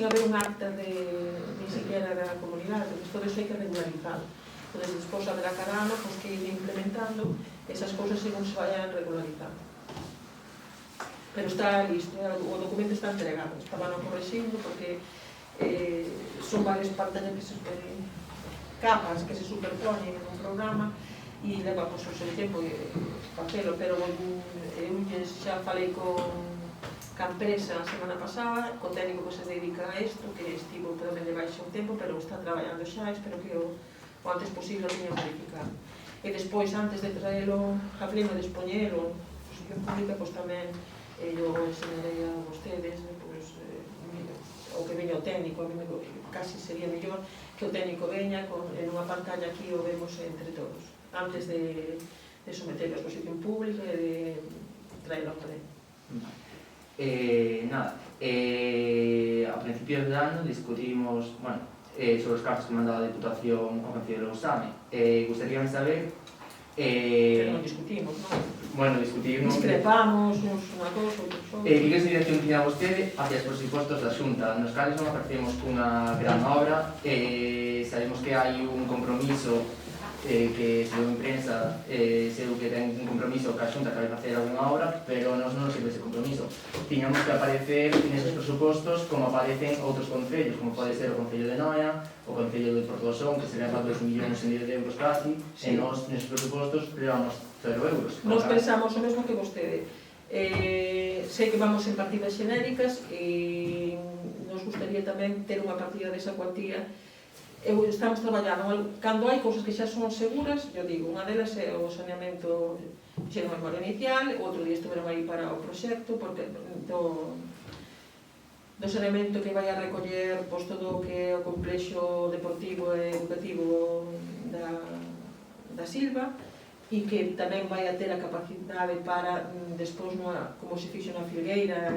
sin haber un acta ni siquiera da comunidade, porque todo iso hai que regularizado. Entón, despois haberá cada ano que ir implementando esas cousas según se vayan regularizando. Pero está listo, o documento está entregado, estaba no correxindo porque son varias pantallas capas que se superponen en un programa e leva o seu tempo facelo, pero eu xa falei con a empresa a semana pasada, co técnico que se dedica a isto, que estivo tamén de baixo un tempo, pero está traballando xa, espero que o antes posible o teña verificado. E despois, antes de traelo a pleno, de expoñelo en posición pública, pois tamén eu enseñarei a vostedes o que veña o técnico, a mí casi sería mellor que o técnico veña en unha pantalla aquí o vemos entre todos, antes de someterlo a exposición pública e de traelo a pleno. Nada, a principios de ano discutimos sobre os cartos que mandaba a Deputación ao Concello de Lousame. Gustaríame saber... Pero non discutimos, non? Bueno, discutimos... Discrepamos, uns unha cousa, outros outra. Que dirección tiña vostede hacia os presupostos da Xunta, nos cales non aparecemos cunha gran obra, sabemos que hai un compromiso que se deu en prensa, sei que ten un compromiso que a Xunta que vai facer alguna obra, pero nos non nos sirve ese compromiso. Tiñamos que aparecer neses presupostos como aparecen outros concellos, como pode ser o Concello de Noia, o Concello de Portosón, que serían 2,5 millóns de euros casi, e nos neses presupostos levamos 0 euros. Nos pensamos o mesmo que vostede. Sei que vamos en partidas xenéricas e nos gustaría tamén ter unha partida desa cuantía. Estamos traballando, cando hai cousas que xa son seguras, eu digo, unha delas é o saneamento, fixeron a memoria inicial, outro día estuveron aí para o proxecto, porque do saneamento que vai a recoller todo o que é o complexo deportivo e educativo da Silva, e que tamén vai a ter a capacidade para, despois, como se fixo na Filgueira,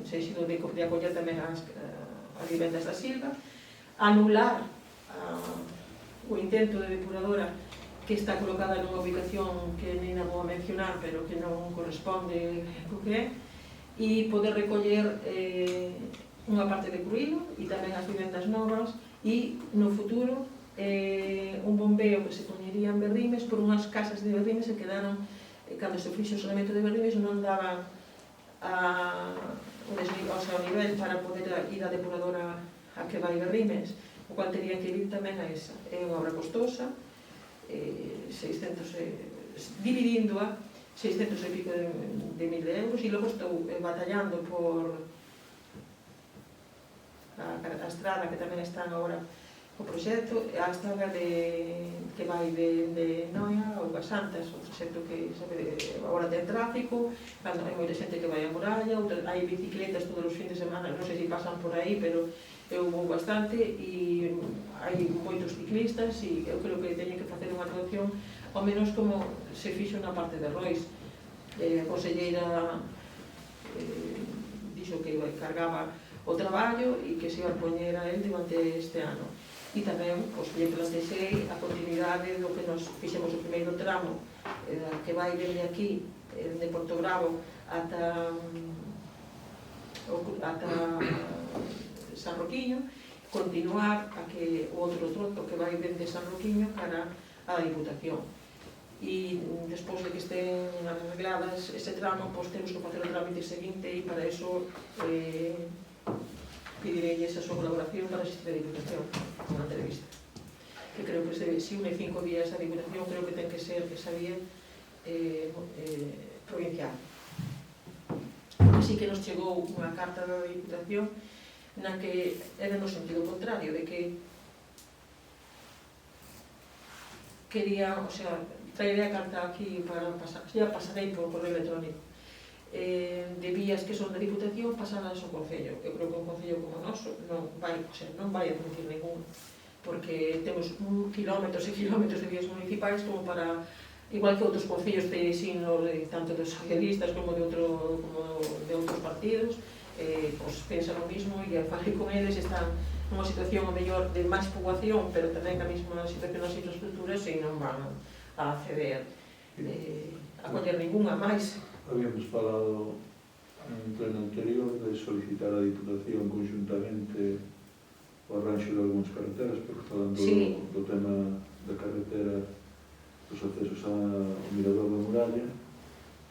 se ixido de acoller tamén as vivendas da Silva, anular o intento de depuradora que está colocada nunha ubicación que nem a vou a mencionar, pero que non corresponde co que é, e poder recoller unha parte de Cruílo e tamén as vivendas novas, e no futuro un bombeo que se poñería en Berrimes por unhas casas de Berrimes que quedaron, cando se fixo o saneamento de Berrimes, non daban o nivel para poder ir a depuradora a que vai Berrimes, o cual terían que ir tamén a esa. É unha obra costosa, dividíndoa, 600 e pico de mil euros, e logo estou batallando por a estrada que tamén está agora o proxecto, a estrada que vai de Noia a Uvas Santas, o proxecto que agora ten tráfico, cando hai moita xente que vai a Muralla, hai bicicletas todos os fins de semana, non sei se pasan por aí, pero eu vou bastante e hai moitos ciclistas e eu creo que teñen que facer unha traducción ao menos como se fixo na parte de Rois. A conselleira dixo que cargaba o traballo e que se iba a poñer a él durante este ano. E tamén lle plantexei a continuidade do que nos fixemos o primeiro tramo que vai dende aquí, de Porto Bravo ata San Roquiño, continuar a que o outro trozo que vai dende San Roquiño cara á Diputación. E despois de que estén arregladas ese tramo, temos que facer o trámite seguinte e para iso pedirei esa súa colaboración para asistir a Diputación con a entrevista. Que creo que se une 5 días a Diputación, creo que ten que ser esa vía provincial. Así que nos chegou unha carta da Diputación na que era no sentido contrario, de que quería, traeré a carta aquí para pasar, xa pasarei por correo electrónico, de vías que son da Diputación pasadas ao Concello. Eu creo que un Concello como o noso non vai a permitir ningún, porque temos kilómetros e kilómetros de vías municipais como para, igual que outros concellos de ensino, tanto dos socialistas como de outros partidos, pensan o mismo e falei con eles, están nunha situación o mellor de máis poboación, pero tamén a mesma situación das infraestructuras e non van a acceder a coller ninguna máis. Habíamos falado en pleno anterior de solicitar a Diputación conjuntamente o arranxo de algúns carreteras, porque falando do tema da carretera dos accesos ao Mirador da Muralla,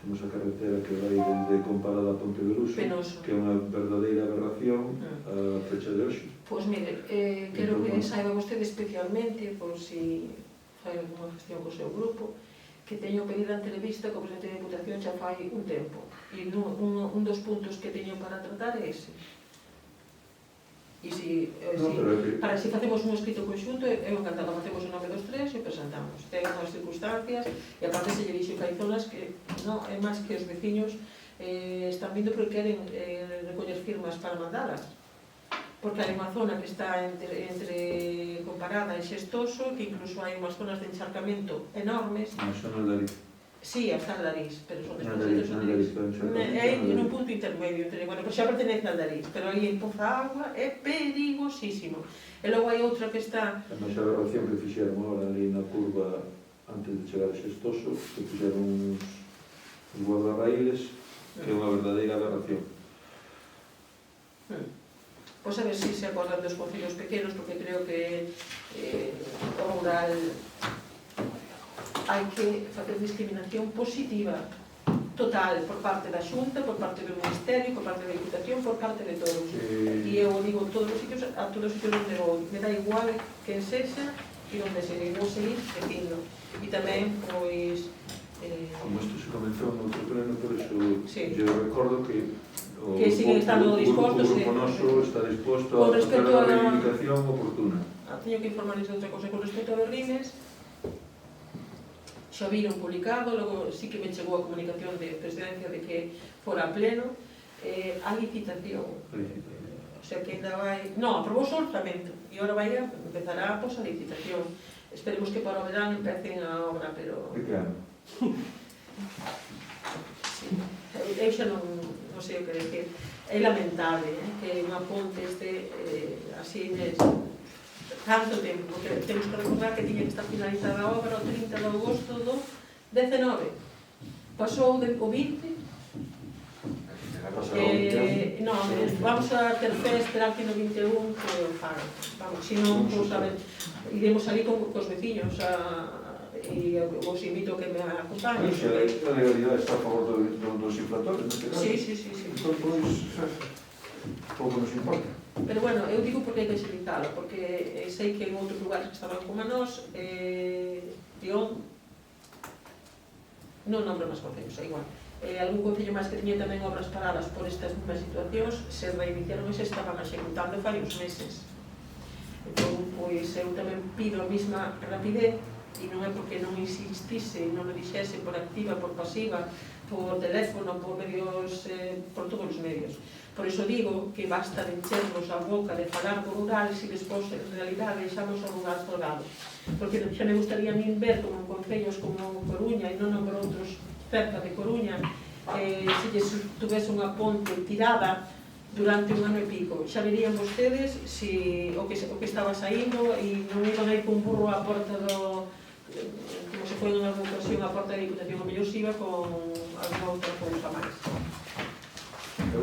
temos a carretera que vai desde Comparada a Ponte Veruso, que é unha verdadeira aberración a fecha de hoxe. Pois mire, quero que saiba vostede especialmente, por si fai unha gestión co seu grupo, que teño pedido a entrevista co presidente da Diputación xa fai un tempo. E un dos puntos que teño para tratar é ese. E para si facemos un escrito conxunto, eu encantado, facemos o nome dos tres e presentamos. Ten as circunstancias, e aparte se lle dixo que hai zonas que, non, é máis que os veciños están vindo porque queren recoller firmas para mandalas. Porque hai unha zona que está entre Comparada e Xestoso, que incluso hai unhas zonas de encharcamento enormes. Non son os Lariz. Sí, hasta Aldariz, pero son desconocidos os Aldariz. É en un punto intermedio, bueno, pero xa pertenece a Aldariz, pero aí en Poza Agua é perigosísimo. E logo hai outra que está... A máis aberración que fixeron agora ali na curva antes de chegar a Xestoso, que fixeron uns guardarraíles, que é unha verdadeira aberración. Pois a ver se se acordan dos concellos pequenos, porque creo que o rural hai que facer discriminación positiva, total, por parte da Xunta, por parte do Ministerio, por parte da Diputación, por parte de todos. E eu digo todos os sitios, a todos os sitios onde vou, me dá igual que sexa e onde se vou seguir dicindo. E tamén, pois... Como isto se comenzou no outro pleno, por eso eu recordo que siguen estando dispostos. O grupo noso está disposto a facer a reivindicación oportuna. Teño que informarles de outra cosa. Con respecto a Berrines, xa viron publicado, logo sí que me chegou a comunicación de presidencia de que fora a pleno, a licitación. O sea que ainda vai... Non, aprobou o orzamento e agora empezará a licitación. Esperemos que para o verano empecen a obra, pero... De que ano? Eu xa non sei o que decir. É lamentable que unha ponte este así tanto tempo, porque temos que recordar que tiña que estar finalizada a obra o 30 de agosto do 19. Pasou o 20. Non, vamos a ter fe esperar que no 21 que o fagan. Vamos, se non, pues, a ver, iremos ali cos veciños e vos invito que me acompañen. A legalidade está a favor dos inflatorios, neste caso. Sí. Entón, pois, pouco nos importa. Pero bueno, eu digo porque hai que explicarlo, porque sei que en outros lugares que estaban como a nós, León, non nombro máis concellos, é igual. Algún concello máis que tiña tamén obras paradas por estas mesmas situacións, se reiniciaron e se estaban executando fai uns meses. Entón, pois, eu tamén pido a mesma rapidez, e non é porque non insistise, non o dixese por activa, por pasiva, por teléfono, por medios, por todos os medios. Por iso digo que basta de enchernos a boca de falar do rural se despois, en realidade, deixamos o rural colgado. Porque xa me gustaría a min ver como en concellos como Coruña, e non por outros cerca de Coruña, se lles tuvese unha ponte tirada durante un ano e pico. Xa verían vostedes o que estaba saindo e non iban a ir con burro á porta do... como se foi en alguna ocasión a porta da Diputación, o mellor se iba con alguna outra cousa máis. Eu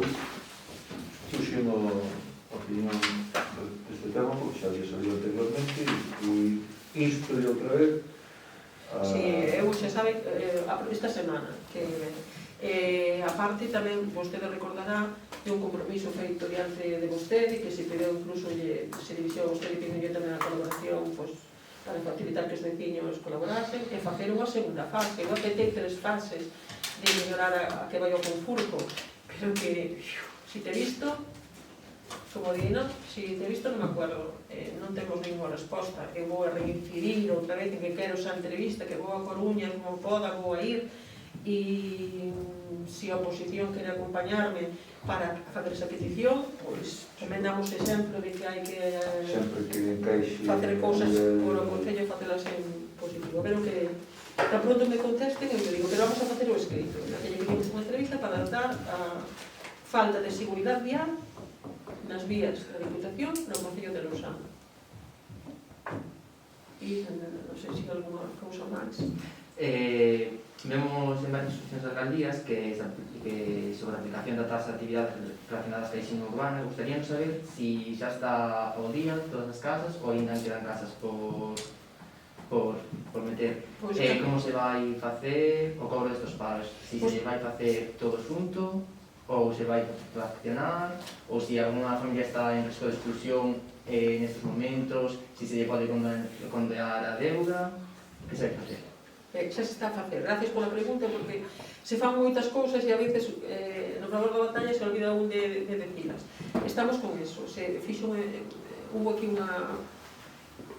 puxen a opinión deste tema, porque xa había salido anteriormente, e insto de outra vez Si, eu xa sabe, esta semana que a parte tamén vostede recordará de un compromiso feito diante de vostede, que se pediu incluso se dirixiu a vostede pedindo tamén a colaboración para facilitar que os veciños colaborasen e facer unha segunda fase. Eu apetei 3 fases de mellorar a que vai ao Confurco, pero que, si te visto, como di, non? Si te visto non me acuerdo, non temos ninguna resposta. Eu vou a reincidir outra vez en que quero esa entrevista, que vou a Coruña, como poda, vou a ir, e se a oposición quere acompañarme para facer esa petición, pois tamén damos exemplo de que hai que facer cousas por o Concello e facelas en positivo. Pero que tan pronto me contesten, eu digo, pero vamos a facer o escrito. Na que lle pedimos unha entrevista para dar a falta de seguridade vial nas vías da Diputación no Concello de Lousame. E non sei se alguna cousa máis. Vemos en varias institucións de alcaldías que sobre a aplicación da taxa de actividades relacionadas ca hixiene urbana. Gustarían saber se xa está ao día en todas as casas ou ainda quedan casas por meter. Como se vai facer o cobro destos pagos? Se se vai facer todo xunto ou se vai fraccionar, ou se alguna familia está en risco de exclusión nestes momentos, se lle pode condear a deuda, que se vai facer? Xa se está a facer. Gracias pola pregunta, porque se fan moitas cousas e a veces no favor da batalla se olvida un de decilas. Estamos con eso. Hubo aquí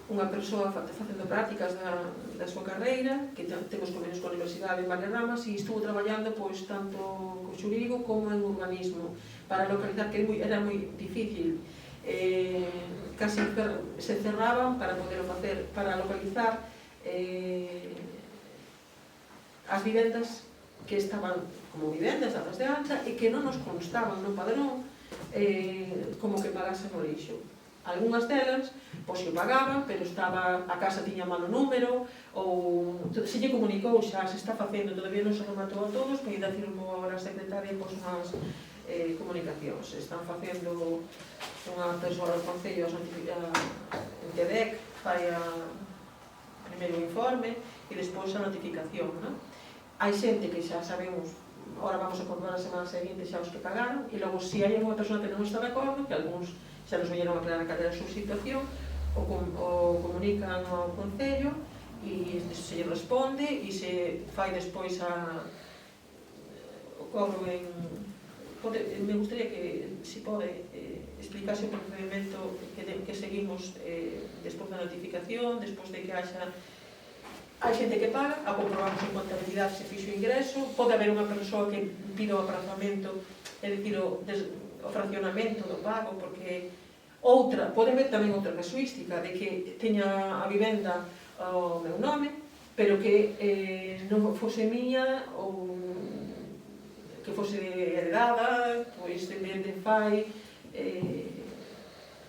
unha persoa facendo prácticas da súa carreira, que temos convenios con a Universidade en varias ramas, e estuvo traballando tanto co xurídico como en urbanismo, para localizar, que era moi difícil, casi se cerraban para poder facer, para localizar as vivendas que estaban como vivendas dadas de alta e que non nos constaban no padrón como que pagasen o lixo. Algúnas delas, pois se pagaban, pero a casa tiña malo número, ou se lle comunicou, xa se está facendo, todavía non se rematou a todos, pero ainda firmou agora a secretaria pois unhas comunicacións. Están facendo unha persoa do Concello, en TEDEC, fai primeiro o informe e despois a notificación, non? Hai xente que xa sabemos, ahora vamos a comprobar a semana seguinte xa os que pagaron, e logo se hai unha persona que non está de acordo, que algúns xa nos veñeron a aclarar cal era a súa situación, o comunican ao Concello e se lle responde e se fai despois o cobro en... Me gustaría que, se pode, explicase o procedimento que seguimos despois da notificación, despois de que hai xente que paga, a comprobamos en contabilidade se fixo ingreso, pode haber unha persoa que pida o aprazamento, é dicir, o fraccionamento do pago, porque pode haber tamén outra casuística de que teña a vivenda ao meu nome, pero que non fose miña ou que fose heredada, pois de fai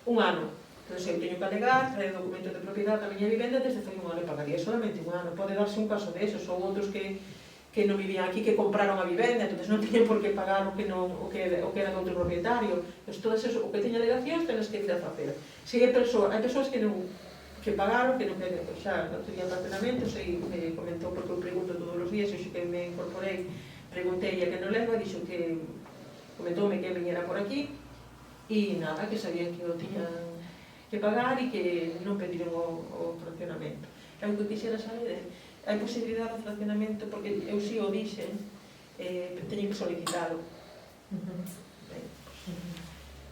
un ano. Entón, eu teño que alegar, traer documento de propiedade da miña vivenda desde fai un ano e pagaría solamente un ano. Pode darse un caso desos, ou outros que non vivían aquí, que compraron a vivenda, entón non teñen por que pagar o que era do outro propietario. Entón, todo eso, o que teña alegacións, tenes que ir a facer. Se hai persoas que pagaron, que non queren, xa non tenían fraccionamento, me comentou, porque eu pregunto todos os días, eu que me incorporei, preguntei a que non leva, dixo que comentoume que viñera por aquí, e nada, que sabían que o tiñan que pagar e que non pediron o fraccionamento. É o que quixera saber, hai posibilidade de fraccionamento, porque eu si o dixen, teñen que solicitalo.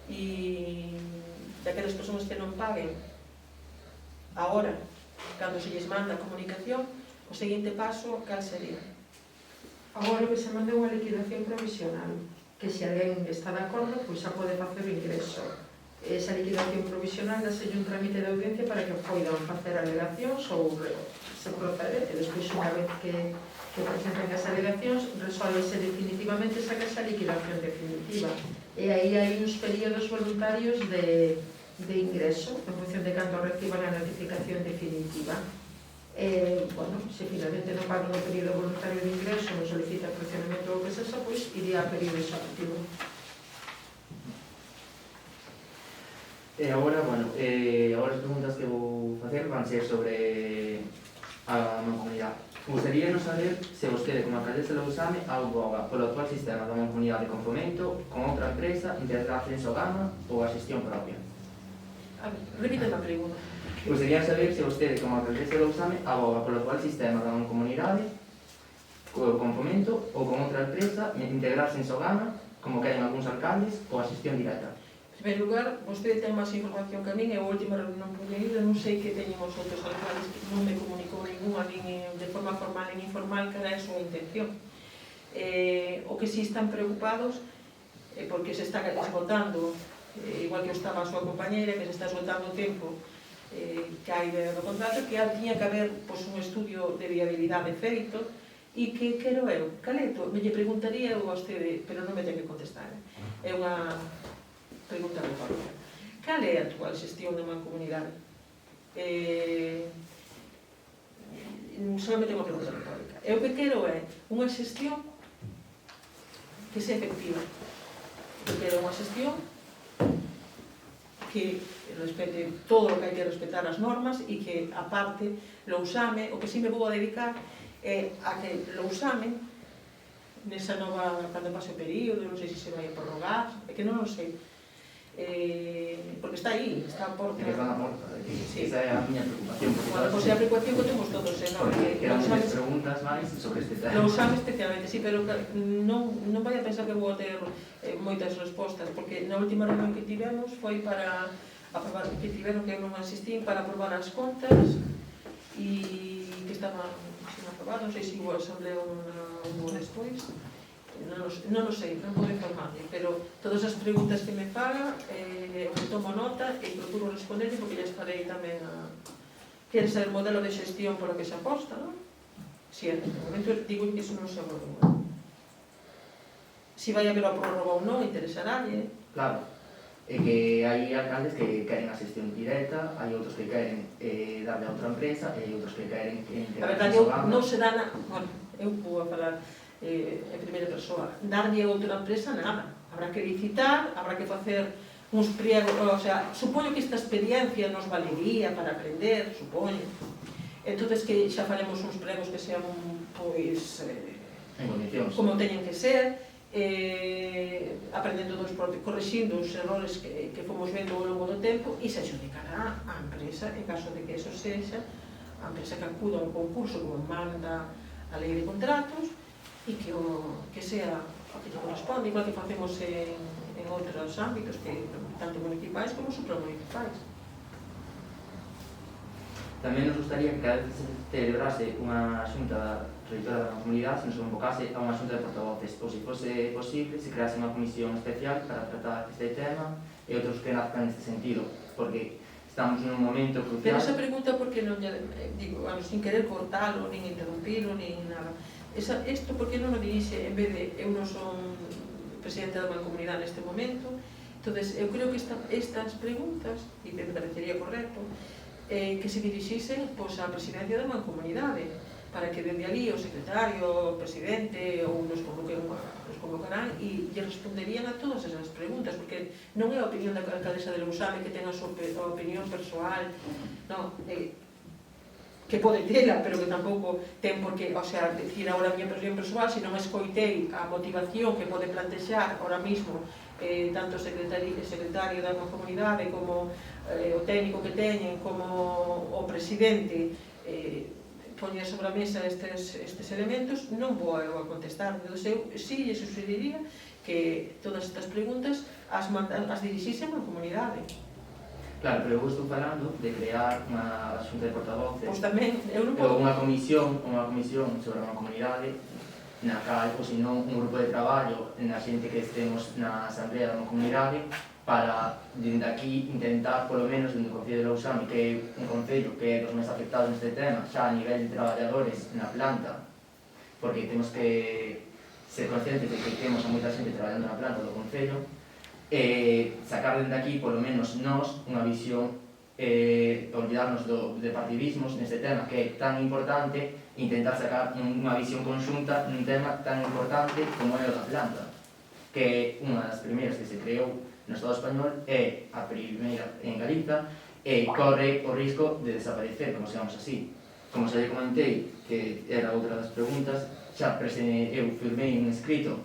E daquelas persoas que non paguen, agora, cando se lles manda a comunicación, o seguinte paso, cal sería? Agora que se manda unha liquidación provisional, que se alguén está de acordo, pois xa pode facer o ingreso. Esa liquidación provisional dáselle un trámite de audiencia para que poidan facer alegacións ou se procede, e despois unha vez que presenten as alegacións resolvese definitivamente esa liquidación definitiva, e aí hai uns períodos voluntarios de ingreso en función de cando reciban a notificación definitiva. Se finalmente non pagan o período voluntario de ingreso, non solicita fraccionamento ou que sexa, pois iría a período executivo. Agora, as preguntas que vou facer van ser sobre a mancomunidade. Gustaríanos saber se vostede, como alcaldesa de Lousame, aboga polo actual sistema da mancomunidade con fomento, con outra empresa, integrarse en Sogama ou a xestión propia. Repite a pregunta. Gustaría saber se vostede, como alcaldesa de Lousame, aboga polo actual sistema da mancomunidade con fomento ou con outra empresa, integrarse en Sogama, como queren algúns alcaldes, ou a xestión directa. En primeiro lugar, vostede ten máis información que a min, e a última reunión pude ir, non sei que teñen os outros alcaldes, que non me comunicou ninguna, nin de forma formal nin informal, que era a súa intención. O que si están preocupados porque se está esgotando, igual que estaba a súa compañeira, que se está esgotando o tempo que hai do contrato, que tiña que haber un estudio de viabilidade feito, e que quero eu, caleto, me lle preguntaría eu a vostede, pero non me ten que contestar, é unha pregunta retórica. Cal é a actual xestión da mancomunidade? solamente unha pregunta retórica. E o que quero é unha xestión que sea efectiva. Eu quero unha xestión que respete todo o que hai que respetar as normas e que, aparte, Lousame, o que si me vou a dedicar é a que Lousame, nesa nova, cando pase o período, non sei se se vai a prorrogar, é que non o sei, porque está aí, está a porta. Que está na porta, Sí. esa é a miña preocupación. Bueno, pois é a preocupación que temos todos, non? Porque quedan muchas preguntas máis sobre este tema. Lousame especialmente, sí, pero non vai a pensar que vou a ter moitas respostas, porque na última reunión que tivemos foi para aprobar, que tiveron que eu non asistín, para aprobar as contas e que estaban sin aprobar, non sei se hubo asamblea ou despois, non o sei, non podo informarme, pero todas as preguntas que me faga, eu tomo nota e procuro responder porque lles farei tamén a... Quere ser modelo de xestión polo que se aposta, non? Si, en momento digo que iso non se aborda. Si vai haber a prórroga ou non, interesarálle. Claro, é que hai alcaldes que queren a xestión directa, hai outros que queren darle a outra empresa, e hai outros que queren A verdade, non se dá nada. Bueno, eu vou a falar en primeira persoa. Darlle a outra empresa nada. Habrá que licitar, habrá que facer uns pliegos, o sea, supoño que esta experiencia nos valería para aprender, supoño. Entonces que xa faremos uns pregos que sean, pois, en condicións, como teñen que ser, aprendendo dos propios, corrixindo os errores que fomos vendo ao longo do tempo e se adjudicará a empresa, en caso de que eso sexa, a empresa que acuda ao concurso como manda a lei de contratos e que sea o que lle corresponde, igual que facemos en outros ámbitos, que tanto municipais como supramunicipais. Tamén nos gustaría que cada vez se celebrase unha xunta reitora da comunidade, se nos convocase a unha xunta de portavoces, ou se fose posible, se crease unha comisión especial para tratar este tema e outros que nazcan neste sentido, porque estamos nun momento crucial. Pero esa pregunta, porque non lle digo, sin querer cortalo, nin interrumpilo, nin nada. Isto, porque non o dirixe, en vez de, eu non son presidente da mancomunidade neste momento, entonces eu creo que estas preguntas, e me parecería correcto, que se dirixisen pois, á presidencia da mancomunidade, para que dende ali o secretario, o presidente ou nos convocarán e lle responderían a todas esas preguntas, porque non é a opinión da alcaldesa de Lousame que ten a súa opinión persoal, non, que pode tela, pero que tampouco ten por que, o sea, decir agora a miña opinión persoal, se non escoitei a motivación que pode plantexar ahora mismo tanto o secretario da comunidade como o técnico que teñen, como o presidente, poñer sobre a mesa estes elementos, non vou a contestar. Entón, eu sí lle sugeriría que todas estas preguntas as dirixisen á comunidade. Claro, pero eu estou falando de crear unha xunta de portavoces, Pois tamén, eu non podo... unha comisión sobre a comunidade, na cal, ou senón, un grupo de traballo na xente que estemos na asamblea da comunidade, para, dende aquí, intentar, polo menos, dende o Concello de Lousame, que é un concello que é dos máis afectados neste tema, xa a nivel de traballadores na planta, porque temos que ser conscientes de que temos a moita xente traballando na planta do concello, sacar dende aquí, polo menos nós, unha visión, olvidarnos de partidismos neste tema que é tan importante, intentar sacar unha visión conxunta nun tema tan importante como é o da planta, que é unha das primeiras que se creou no Estado español, é a primeira en Galiza, e corre o risco de desaparecer, como se chamamos así. Como xa lle comentei, que era outra das preguntas, xa eu firmei un escrito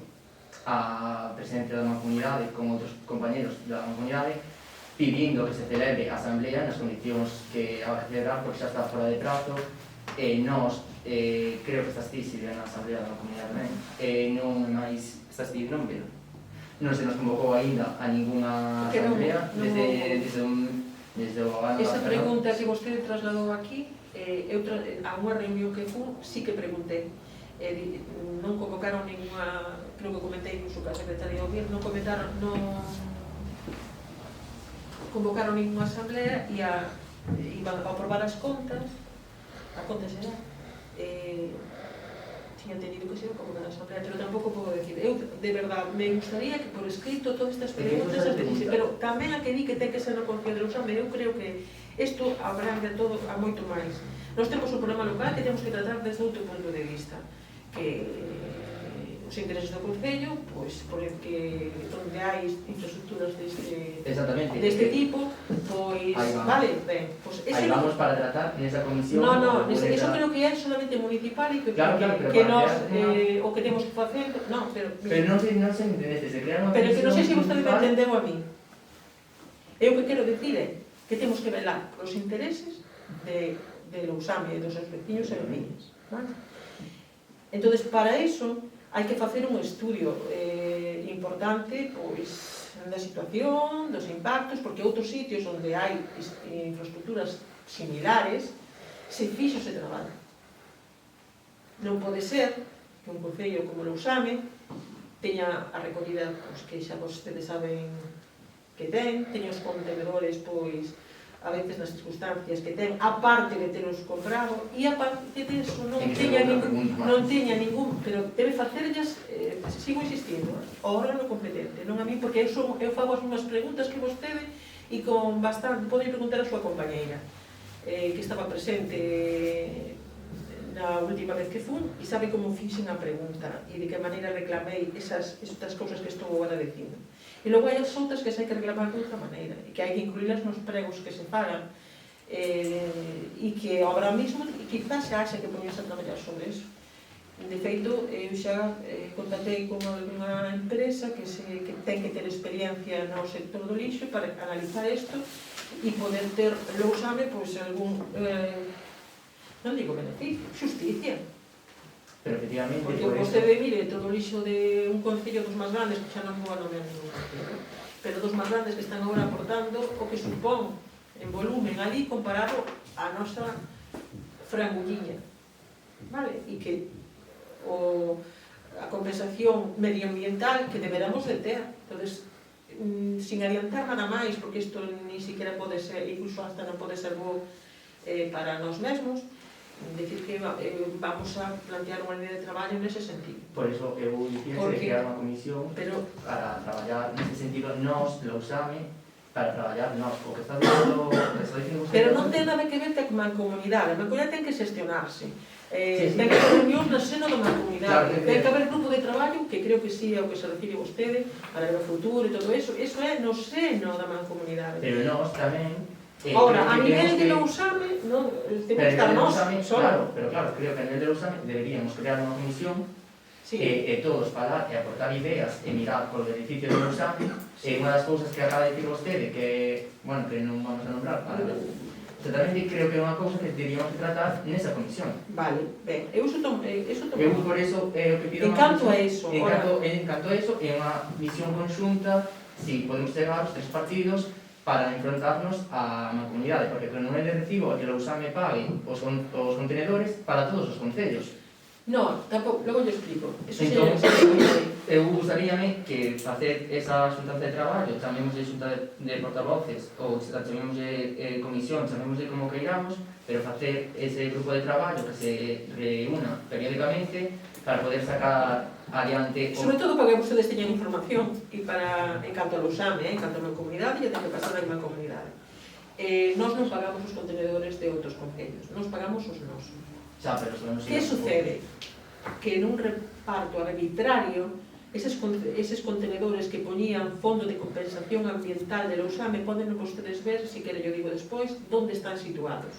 a presidencia da mancomunidade con outros compañeros da mancomunidade pedindo que se celebre a asamblea nas condicións que haga que celebrar, porque xa está fora de prazo, e nós, creo que estás ti, Silvia, na asamblea da mancomunidade tamén, non máis, estás ti, non, pero non se nos convocou aínda a ninguna asamblea desde o ano. Esa pregunta que vostede trasladou aquí, a unha reunión que fun, sí que preguntei. Non convocaron ninguna, creo que comentei incluso que a secretaria do Gobierno, non convocaron ninguna asamblea e iban a aprobar as contas, a conta será, tiña entendido que se iba a convocar a asamblea, pero tampouco podo decir. Eu, de verdade, me gustaría que por escrito todas estas preguntas as decise, pero tamén a que di que ten que ser no Concello de Lousame, eu creo que isto abrange todo a moito máis. Nós temos un problema local que temos que tratar desde outro punto de vista, que os intereses do Concello, pois, porque onde hai infraestructuras deste tipo, pois, vale, ben, pois aí vamos para tratar nesa comisión. No, eso creo que é solamente municipal e que nós, o que temos que facer, no, pero non se entendeste, se crea unha comisión. pero que non sei se vostede me entendeu a mí. Eu o que quero dicir é que temos que velar os intereses de Lousame e dos seus veciños e veciñas, vale? Entón, para iso, hai que facer un estudio importante, pois, da situación, dos impactos, porque outros sitios onde hai infraestructuras similares, se fixo ese traballo. Non pode ser que un concello como Lousame teña a recollida, pois, que xa vostedes saben que teña os contenedores, pois, a veces nas circunstancias que ten, aparte de telos comprado, e aparte de eso non teña ningún, pero debe facerllas, sigo insistindo, ao órgano competente, non a mí, porque eu fago as unhas preguntas que vostede, e con bastante, podem preguntar a súa compañeira, que estaba presente na última vez que fun, e sabe como fixen a pregunta, e de que maneira reclamei estas cousas que estou agora dicindo. E logo hai as outras que se hai que reclamar de outra maneira, e que hai que incluílas nos pregos que se pagan, e que agora mesmo quizás xa haxa que poñerse a traballar sobre eso. De feito, eu xa contactei con unha empresa que ten que ter experiencia no sector do lixo para analizar isto e poder ter Lousame, pois, algún, non digo beneficio, justicia. Pero efectivamente, porque vostede mire todo o lixo de un concello dos máis grandes, que xa non vou a nomear ningún concello, pero dos máis grandes que están agora aportando o que supón en volumen ali comparado a nosa frangulliña, vale? E que a compensación medioambiental que deberamos de ter. Entonces, sin adiantar nada máis, porque isto ni siquiera pode ser, incluso hasta non pode ser bo para nós mesmos, decir que vamos a plantear unha línea de traballo nese sentido. Por eso eu dicía que crear unha comisión para traballar nese sentido nós, Lousame, para traballar nós, o que está dicindo vostede. Pero non ten nada que ver con a mancomunidade. A mancomunidade ten que xestionarse. Ten que haber reunións no seno da mancomunidade. Ten que haber grupo de traballo, que creo que sí é o que se refire vostede, para ver o futuro e todo eso. Eso é no seno da mancomunidade. Pero nós tamén. Ahora, a nivel de Lousame, non, temos que estar nós, claro, pero claro, creo que a nivel de Lousame deberíamos crear unha comisión e todos falar e aportar ideas e mirar por beneficio de Lousame. Unha das cousas que acaba de dicir vostede, que, bueno, que non vamos a nombrar, tamén creo que é unha cousa que deberíamos tratar nesa comisión. Vale, ben, eu tomo. Eu por eso o que pido en canto a eso, é unha visión conxunta, si podemos chegar os tres partidos para enfrontarnos á mancomunidade, porque non é de recibo que Lousame pague os contenedores para todos os concellos. No, tampouco, logo yo explico. Entón, eu gustaríame que facer esa xuntanza de traballo, chamemos de xunta de portavoces, ou chamemos de comisión, chamemos de como queiramos, pero facer ese grupo de traballo que se reúna periódicamente para poder sacar adiante... Sobre todo para que vostedes teñan información, e para, en canto a Lousame, en canto a mancomunidade, e ten que pasar a mancomunidade. Nós non pagamos os contenedores de outros concellos, nós pagamos os nosos. Que sucede? Que nun reparto arbitrario, eses contenedores que poñían fondo de compensación ambiental de Lousame, poden vostedes ver, se quere yo digo despois, onde están situados.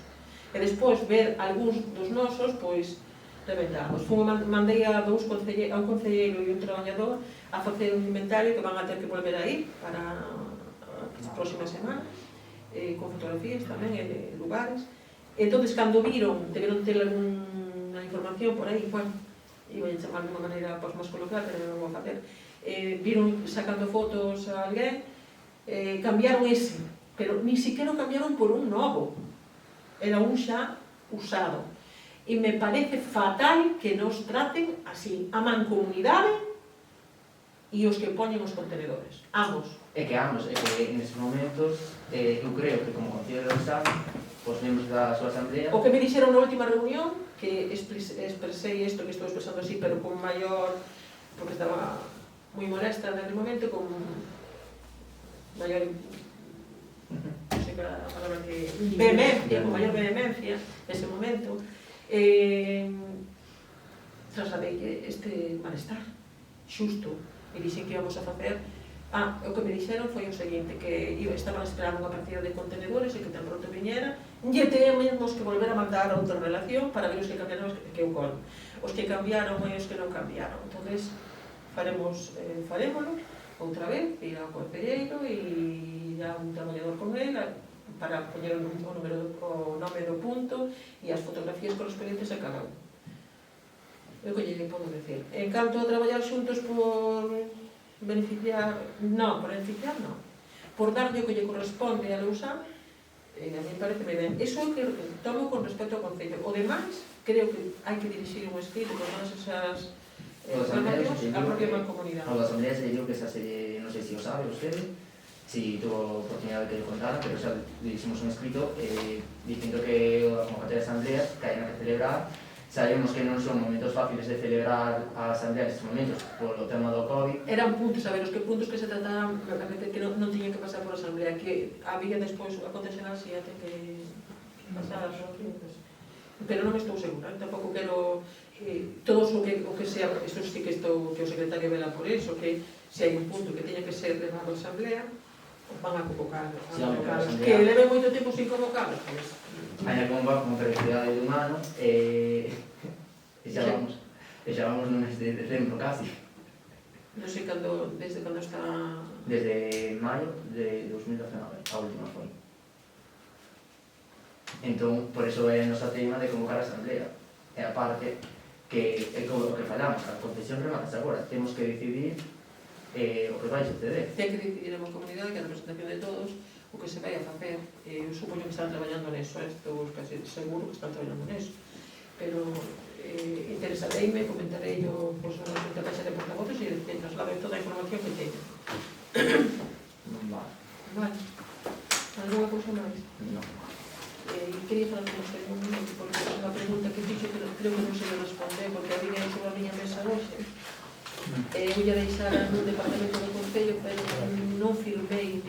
E despois ver algúns dos nosos, pois, reventados. Mandei a un concelleiro e un traballador a facer un inventario que van a ter que volver a ir para a próxima semana, con fotografías tamén e lugares. Entón, cando viron, deberon ter alguna información por aí, bueno, iba a chamar de unha maneira máis coloquial, pero non vou facer, viron sacando fotos a alguén, cambiaron ese, pero ni siquiera o cambiaron por un novo, era un xa usado. E me parece fatal que nos traten así, a mancomunidade e os que poñen os contenedores, ambos. É que nestes momentos eu creo que como Concello de Ousán, os membros da súa asamblea, O que me dixeron na última reunión, que expresei isto que estou expresando así, pero con maior, porque estaba moi molesta naquele momento, con maior, non sei que era a palabra que, vehemencia, con maior vehemencia, nese momento, trasladei este malestar, xusto, e dixen que íbamos a facer. O que me dixeron foi o seguinte, que estaban esperando unha partida de contenedores e que tan pronto viñera, e temos que volver a mandar a outra relación para ver os que cambiaron que eu colo. Os que cambiaron e os que non cambiaron. Entón, farémolo outra vez, ir ao concelleiro e a un traballador con él para poñer o nome do punto e as fotografías correspondentes a cada un. Eu que lle podo decir. En canto a traballar xuntos por beneficiar, non, por darlle o que lle corresponde a Lousán, a mí pareceme ben. Iso é o que tomo con respecto ao Concello. O demais, creo que hai que dirixir un escrito con todas esas reclamacións á propia mancomunidade. A asamblea se digo que esa se, non sei se o sabe usted, si tuvo oportunidade de que le contara, pero xa diriximos un escrito dicindo que a convocatoria de asambleas que hai que celebrar. Sabemos que non son momentos fáciles de celebrar a asamblea nestes momentos polo tema do COVID. Eran puntos, a ver, os puntos que se trataban, que non tiñen que pasar por a asamblea, que había despois a contencional si ten que pasar as opinións. Pero non estou segura, tampouco quero todos o que sea, isto sí que estou, que o secretario vela por eso, que se hai un punto que teña que ser levado a asamblea, van a convocar, que leve moito tempo sin convocarlos, pois. Hai a convocar como periodicidade de humano e xa vamos no mes de decembro casi. Non sei desde cando está... Desde maio de 2019, a última foi. Entón, por eso é a nosa tema de convocar a asamblea. E aparte, que é o que falamos, a concesión remata agora, temos que decidir o que vai suceder. Ten que decidir a comunidade, que a representación de todos, o que se vai a facer. Eu supoño que están traballando neso, estou casi seguro que están traballando neso. Pero interesareime, comentarei na caixa de portavoces e traslade toda a información que teño. Vale. Alguna cousa máis? Non. Quería falar con usted un momento, porque é unha pregunta que dixo que creo que non se me responder, porque había sobre a miña mesa hoxe. Eu ia deixar no departamento do Concello, pero non firmei,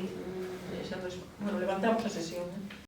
levantamos a sesión.